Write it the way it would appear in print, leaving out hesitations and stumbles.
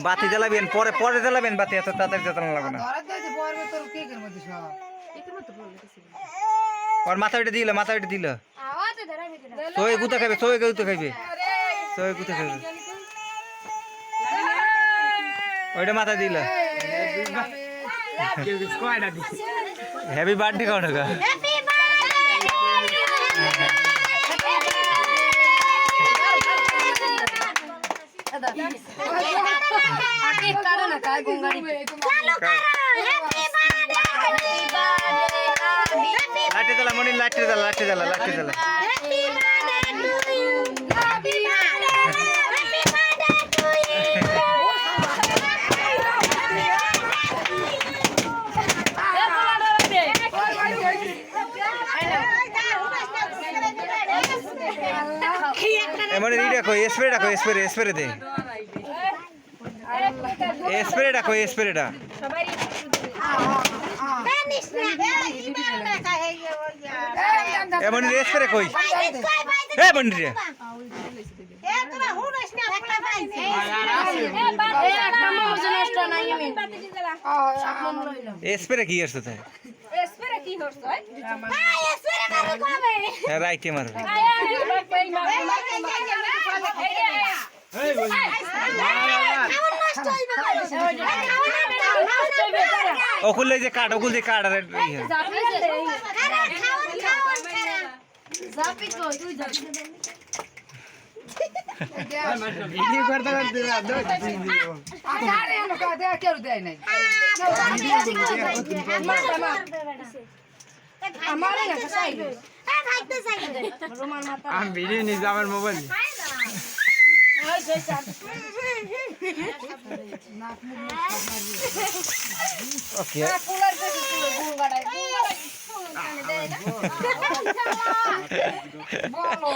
বাতি জ্বালাবেন পরে পরে জ্বালাবেন বাতি এত তাড়াতাড়ি জ্বালানো লাগবে না ওর মাথা ওইটা দিল মাথা ওইটা দিল সোয়ে গুতা খাইবে সোয়ে গুতা খাইবে সোয়ে গুতা খাইবে ওইটা মাথা দিল হ্যাপি বার্থডে কাও না লাঠি জ্বালা মনি লাঠি জ্বালা লাঠি জ্বালা লাঠি জ্বালা এমন দেখো স্প্রে রাখো স্প্রে স্প্রে দে স্প্রে রাখো স্প্রেটা এমন স্প্রে কই এ বন্ডি রে স্প্রে কি করছ তাই স্প্রে কি করছ স্প্রে মারবে কবে রাইতে মারবে ওকুল যে কাট ওকুল যে কাট আরে জাপি কই তুই জাপি ভিডিও করতে করতে আরে এনো কা দে কেউ দেয় নাই আমারে না চাই এ ভাইতে চাই রোমান মাথা আমি ভিডিও নি আমার মোবাইল ওকে পুলার থেকে গুল গাড়াই বলো